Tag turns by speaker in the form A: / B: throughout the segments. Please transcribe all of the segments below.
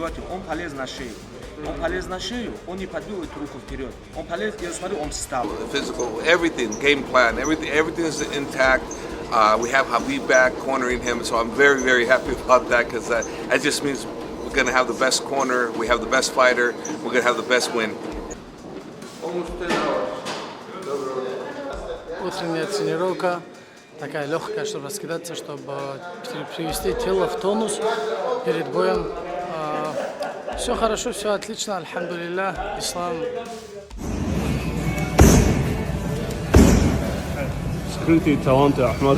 A: девать, он полез на шею. Он полез на шею, он не подвигает руку вперед. Он полез, я смотрю, он встал.
B: Physical, everything, game plan, everything is intact. We have Habib back cornering him, so I'm very, very happy about that because that just means we're going to have the best corner, we have the best fighter, we're going to have the best win.
C: Утренняя тренировка такая легкая, чтобы раскидаться, чтобы привести тело в тонус перед боем. Все хорошо, все отлично, альхамдулиллах, ислам.
D: Скрытые таланты, Ахмад.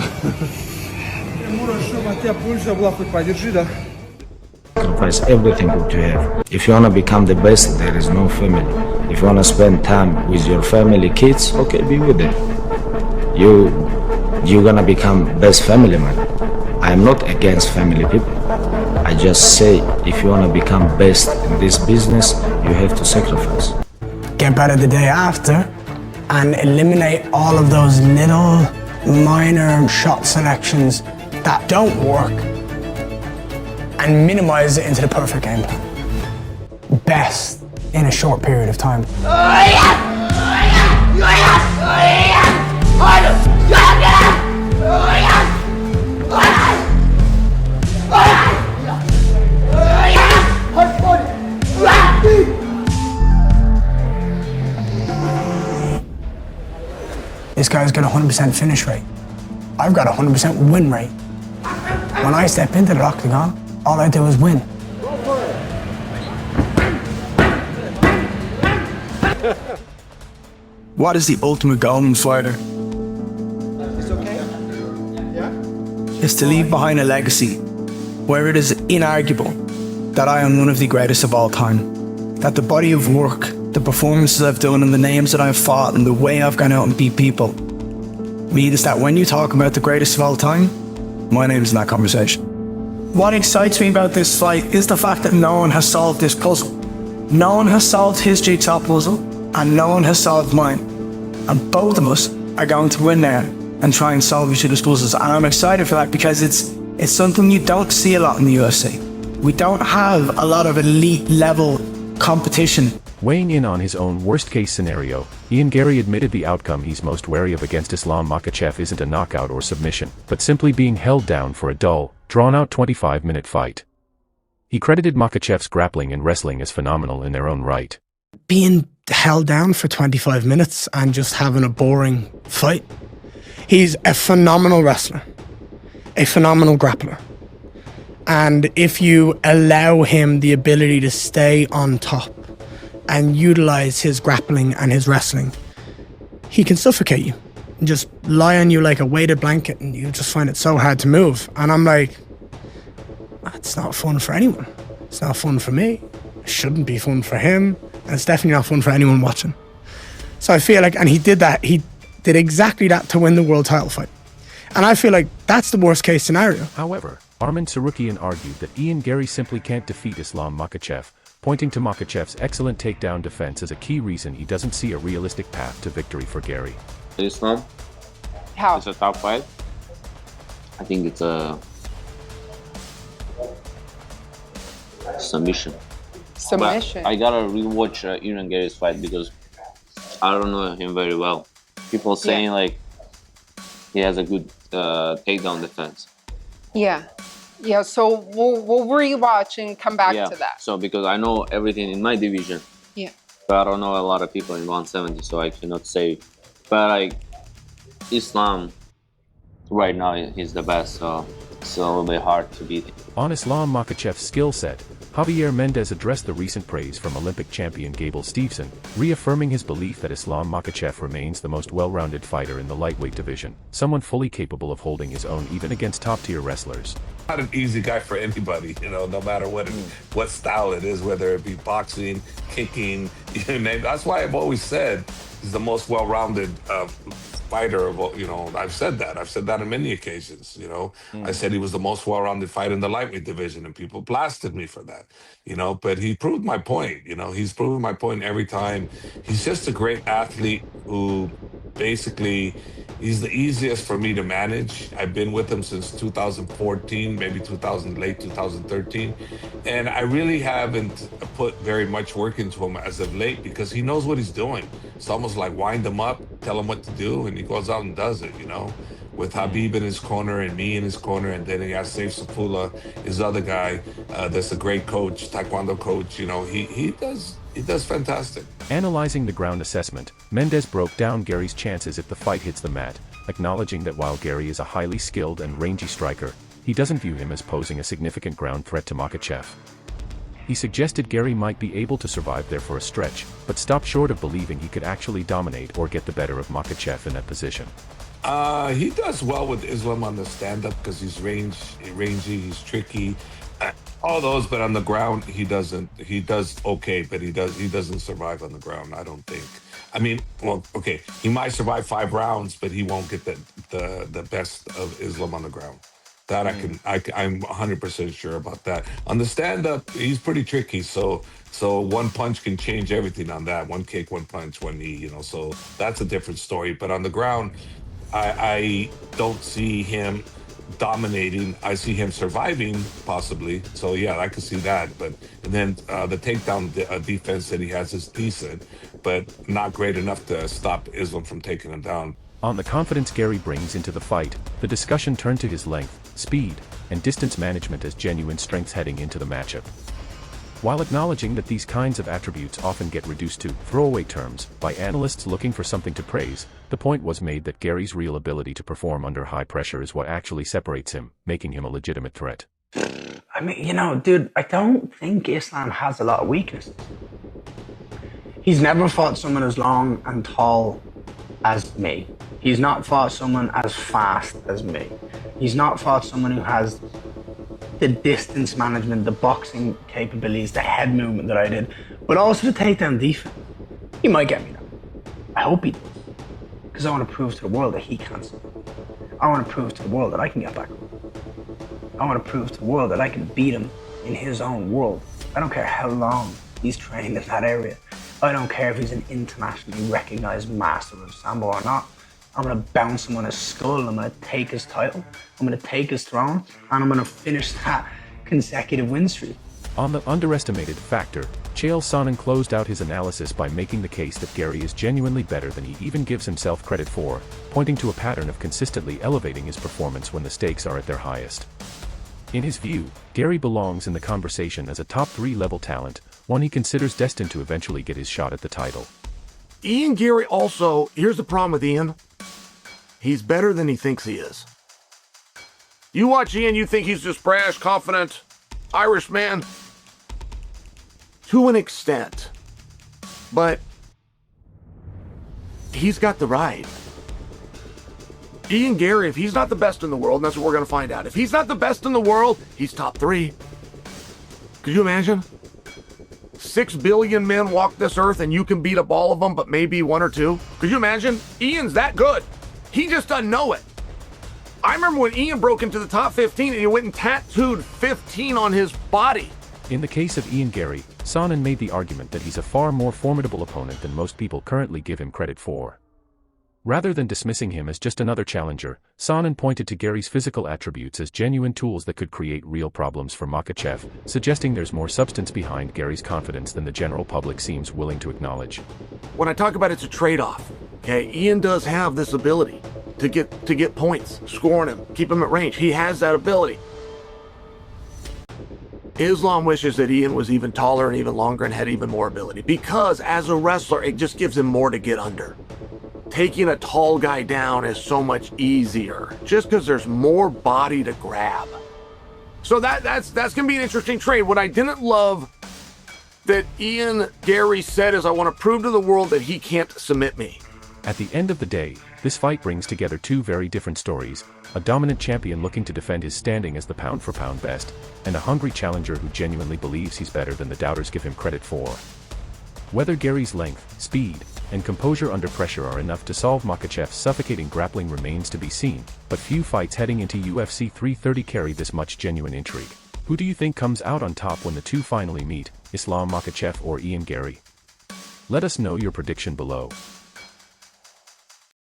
E: Sacrifice everything that you have. If you want to become the best, there is no family. If you want to spend time with your family, kids, okay, be with them. You're gonna become best family man. I'm not against family people. I just say if you want to become best in this business, you have to sacrifice.
F: Get better the day after and eliminate all of those little minor shot selections that don't work and minimize it into the perfect game plan. Best in a short period of time. This guy's got a 100% finish rate. I've got a 100% win rate. When I step into the octagon, all I do is win.
G: What is the ultimate goal in fighter?
H: It's okay? Yeah?
G: Is to leave behind a legacy where it is inarguable that I am one of the greatest of all time. That the body of work, the performances I've done and the names that I've fought and the way I've gone out and beat people means that when you talk about the greatest of all time, my name's in that conversation. What excites me about this fight is the fact that no one has solved this puzzle. No one has solved his jigsaw puzzle and no one has solved mine. And both of us are going to win there and try and solve each other's puzzles. And I'm excited for that because it's something you don't see a lot in the UFC. We don't have a lot of elite level competition.
I: Weighing in on his own worst-case scenario, Ian Garry admitted the outcome he's most wary of against Islam Makhachev isn't a knockout or submission, but simply being held down for a dull, drawn-out 25-minute fight. He credited Makhachev's grappling and wrestling as phenomenal in their own right.
F: Being held down for 25 minutes and just having a boring fight. He's a phenomenal wrestler, a phenomenal grappler. And if you allow him the ability to stay on top and utilize his grappling and his wrestling, he can suffocate you and just lie on you like a weighted blanket and you just find it so hard to move. And I'm like, that's not fun for anyone. It's not fun for me. It shouldn't be fun for him. And it's definitely not fun for anyone watching. So I feel like, and he did that, he did exactly that to win the world title fight. And I feel like that's the worst case scenario.
I: However, Arman Sarukian argued that Ian Garry simply can't defeat Islam Makhachev, pointing to Makhachev's excellent takedown defense as a key reason he doesn't see a realistic path to victory for Garry.
J: Islam?
K: How?
J: It's a top fight. I think it's a submission.
K: Submission?
J: But I gotta rewatch Ian Garry's fight because I don't know him very well. People saying like he has a good takedown defense.
K: Yeah. Yeah, so we'll rewatch and come back to that.
J: So because I know everything in my division.
K: Yeah.
J: But I don't know a lot of people in 170, so I cannot say. But like Islam right now he's the best, so it's a little bit hard to beat.
I: On Islam Makhachev's skill set, Javier Mendez addressed the recent praise from Olympic champion Gable Steveson, reaffirming his belief that Islam Makhachev remains the most well-rounded fighter in the lightweight division, someone fully capable of holding his own even against top-tier wrestlers.
L: Not an easy guy for anybody, you know, no matter what style it is, whether it be boxing, kicking, you name. That's why I've always said he's the most well-rounded fighter of all, you know. I've said that on many occasions, you know. I said he was the most well-rounded fighter in the lightweight division, and people blasted me for that, you know. But he proved my point, you know. He's proven my point every time. He's just a great athlete who basically, He's the easiest for me to manage. I've been with him since 2014, maybe late 2013. And I really haven't put very much work into him as of late because he knows what he's doing. It's almost like wind him up, tell him what to do, and he goes out and does it, you know? With Habib in his corner and me in his corner, and then he has Saif Sapula, his other guy, that's a great coach, Taekwondo coach. You know, he does fantastic.
I: Analyzing the ground assessment, Mendes broke down Gary's chances if the fight hits the mat, acknowledging that while Gary is a highly skilled and rangy striker, he doesn't view him as posing a significant ground threat to Makhachev. He suggested Gary might be able to survive there for a stretch, but stopped short of believing he could actually dominate or get the better of Makhachev in that position.
L: He does well with Islam on the stand-up because he's rangy, he's tricky, all those. But on the ground, he doesn't. He does okay, but he doesn't survive on the ground. I don't think. I mean, well, okay, he might survive 5 rounds, but he won't get the best of Islam on the ground. That I'm 100% sure about that. On the stand-up, he's pretty tricky. So one punch can change everything on that. One kick, one punch, one knee. You know, so that's a different story. But on the ground, I don't see him dominating. I see him surviving, possibly. So, yeah, I could see that. But and then the takedown defense that he has is decent, but not great enough to stop Islam from taking him down.
I: On the confidence Gary brings into the fight, the discussion turned to his length, speed, and distance management as genuine strengths heading into the matchup. While acknowledging that these kinds of attributes often get reduced to throwaway terms by analysts looking for something to praise, the point was made that Gary's real ability to perform under high pressure is what actually separates him, making him a legitimate threat.
G: I mean, you know, dude, I don't think Islam has a lot of weaknesses. He's never fought someone as long and tall as me. He's not fought someone as fast as me. He's not fought someone who has the distance management, the boxing capabilities, the head movement that I did, but also the takedown defense. He might get me now. I hope he does. Because I want to prove to the world that he can't. I want to prove to the world that I can get back. I want to prove to the world that I can beat him in his own world. I don't care how long he's trained in that area. I don't care if he's an internationally recognized master of Sambo or not. I'm going to bounce him on his skull. I'm going to take his title. I'm going to take his throne. And I'm going to finish that consecutive win streak.
I: On the underestimated factor, Chael Sonnen closed out his analysis by making the case that Gary is genuinely better than he even gives himself credit for, pointing to a pattern of consistently elevating his performance when the stakes are at their highest. In his view, Gary belongs in the conversation as a top 3 level talent, one he considers destined to eventually get his shot at the title.
M: Ian Garry also, here's the problem with Ian. He's better than he thinks he is. You watch Ian, you think he's just brash, confident, Irishman. To an extent. But he's got the ride. Ian Garry, if he's not the best in the world, and that's what we're going to find out. If he's not the best in the world, he's top 3. Could you imagine? 6 billion men walk this earth and you can beat up all of them, but maybe 1 or 2. Could you imagine? Ian's that good. He just doesn't know it. I remember when Ian broke into the top 15 and he went and tattooed 15 on his body.
I: In the case of Ian Garry, Sonnen made the argument that he's a far more formidable opponent than most people currently give him credit for. Rather than dismissing him as just another challenger, Sonnen pointed to Gary's physical attributes as genuine tools that could create real problems for Makhachev, suggesting there's more substance behind Gary's confidence than the general public seems willing to acknowledge.
M: When I talk about it's a trade-off, okay, Ian does have this ability to get points, scoring him, keep him at range. He has that ability. Islam wishes that Ian was even taller and even longer and had even more ability, because as a wrestler, it just gives him more to get under. Taking a tall guy down is so much easier, just because there's more body to grab. So that's gonna be an interesting trade. What I didn't love that Ian Garry said is, I want to prove to the world that he can't submit me.
I: At the end of the day, this fight brings together 2 very different stories, a dominant champion looking to defend his standing as the pound-for-pound best, and a hungry challenger who genuinely believes he's better than the doubters give him credit for. Whether Gary's length, speed, and composure under pressure are enough to solve Makhachev's suffocating grappling remains to be seen, but few fights heading into UFC 330 carry this much genuine intrigue. Who do you think comes out on top when the 2 finally meet, Islam Makhachev or Ian Garry? Let us know your prediction below.